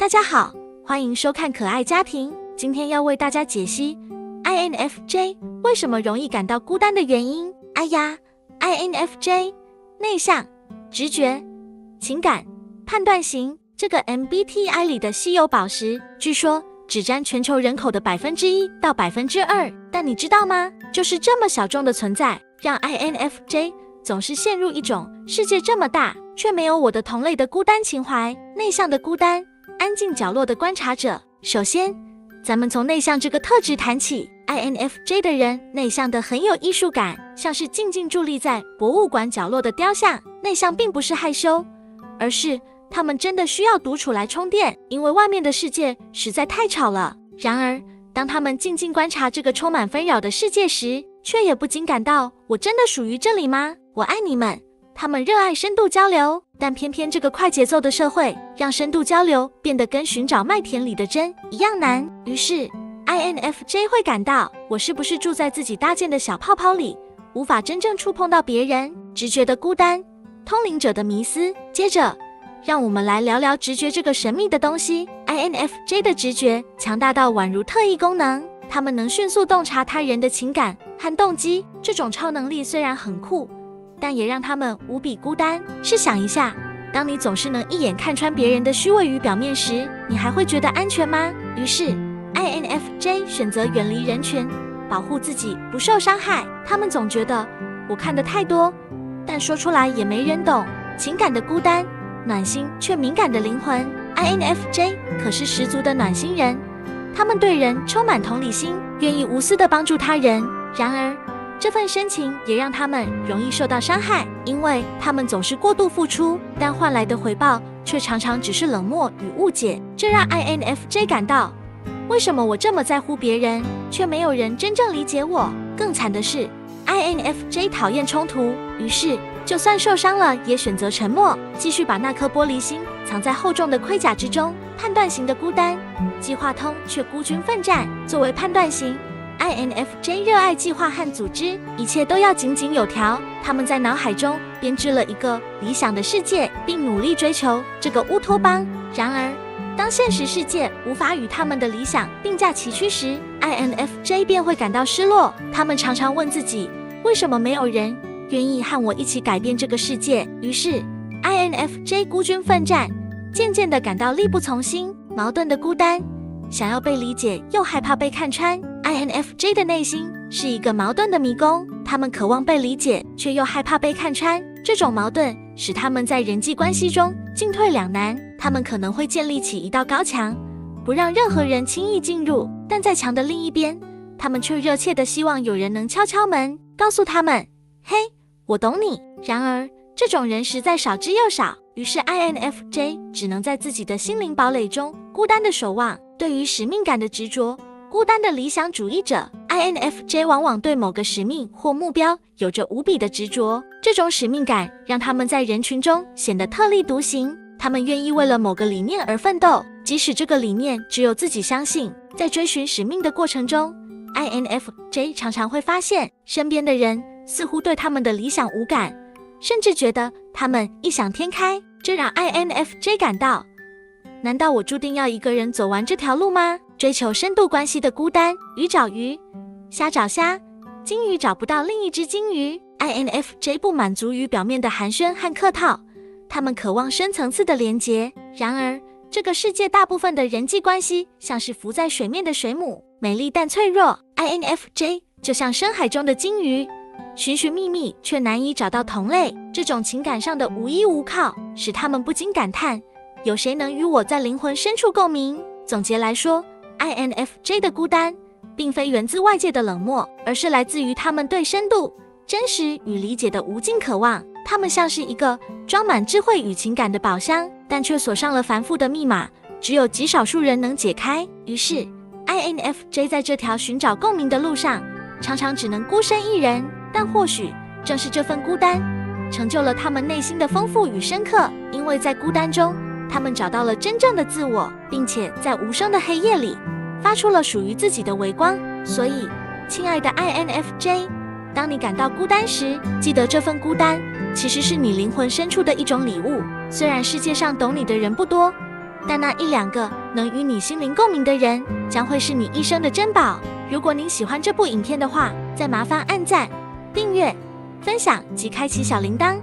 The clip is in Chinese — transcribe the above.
大家好，欢迎收看可爱家庭。今天要为大家解析 INFJ 为什么容易感到孤单的原因。哎呀 ，INFJ 内向、直觉、情感、判断型，这个 MBTI 里的稀有宝石，据说只占全球人口的1%到2%。但你知道吗？就是这么小众的存在，让 INFJ 总是陷入一种世界这么大，却没有我的同类的孤单情怀。内向的孤单，安静角落的观察者。首先，咱们从内向这个特质谈起。INFJ 的人内向的很有艺术感，像是静静伫立在博物馆角落的雕像。内向并不是害羞，而是他们真的需要独处来充电，因为外面的世界实在太吵了。然而，当他们静静观察这个充满纷扰的世界时，却也不禁感到：我真的属于这里吗？我爱你们。他们热爱深度交流，但偏偏这个快节奏的社会，让深度交流变得跟寻找麦田里的针一样难。于是 INFJ 会感到，我是不是住在自己搭建的小泡泡里，无法真正触碰到别人。直觉的孤单，通灵者的迷思。接着，让我们来聊聊直觉这个神秘的东西。INFJ 的直觉强大到宛如特异功能，他们能迅速洞察他人的情感和动机。这种超能力虽然很酷，但也让他们无比孤单。试想一下，当你总是能一眼看穿别人的虚伪与表面时，你还会觉得安全吗？于是 INFJ 选择远离人群，保护自己不受伤害。他们总觉得我看得太多，但说出来也没人懂。情感的孤单，暖心却敏感的灵魂。INFJ 可是十足的暖心人，他们对人充满同理心，愿意无私地帮助他人。然而，这份深情也让他们容易受到伤害，因为他们总是过度付出，但换来的回报却常常只是冷漠与误解。这让 INFJ 感到，为什么我这么在乎别人，却没有人真正理解我？更惨的是 INFJ 讨厌冲突，于是就算受伤了，也选择沉默，继续把那颗玻璃心藏在厚重的盔甲之中。判断型的孤单，计划通却孤军奋战。作为判断型，INFJ 热爱计划和组织，一切都要井井有条。他们在脑海中编织了一个理想的世界，并努力追求这个乌托邦。然而，当现实世界无法与他们的理想并驾齐驱时， INFJ 便会感到失落。他们常常问自己，为什么没有人愿意和我一起改变这个世界？于是 INFJ 孤军奋战，渐渐地感到力不从心。矛盾的孤单，想要被理解又害怕被看穿。INFJ 的内心是一个矛盾的迷宫，他们渴望被理解，却又害怕被看穿。这种矛盾使他们在人际关系中进退两难。他们可能会建立起一道高墙，不让任何人轻易进入，但在墙的另一边，他们却热切地希望有人能敲敲门，告诉他们，嘿，我懂你。然而，这种人实在少之又少，于是 INFJ 只能在自己的心灵堡垒中孤单地守望。对于使命感的执着，孤单的理想主义者， INFJ 往往对某个使命或目标有着无比的执着。这种使命感让他们在人群中显得特立独行，他们愿意为了某个理念而奋斗，即使这个理念只有自己相信。在追寻使命的过程中， INFJ 常常会发现身边的人似乎对他们的理想无感，甚至觉得他们异想天开。这让 INFJ 感到，难道我注定要一个人走完这条路吗？追求深度关系的孤单，鱼找鱼，虾找虾，金鱼找不到另一只金鱼。 INFJ 不满足于表面的寒暄和客套，他们渴望深层次的连结。然而，这个世界大部分的人际关系像是浮在水面的水母，美丽但脆弱。 INFJ 就像深海中的金鱼，寻寻觅觅却难以找到同类。这种情感上的无依无靠，使他们不禁感叹，有谁能与我在灵魂深处共鸣？总结来说， INFJ 的孤单并非源自外界的冷漠，而是来自于他们对深度、真实与理解的无尽渴望。他们像是一个装满智慧与情感的宝箱，但却锁上了繁复的密码，只有极少数人能解开。于是 INFJ 在这条寻找共鸣的路上，常常只能孤身一人。但或许正是这份孤单，成就了他们内心的丰富与深刻。因为在孤单中，他们找到了真正的自我，并且在无声的黑夜里发出了属于自己的微光。所以，亲爱的 INFJ， 当你感到孤单时，记得这份孤单其实是你灵魂深处的一种礼物。虽然世界上懂你的人不多，但那一两个能与你心灵共鸣的人，将会是你一生的珍宝。如果您喜欢这部影片的话，再麻烦按赞、订阅、分享及开启小铃铛。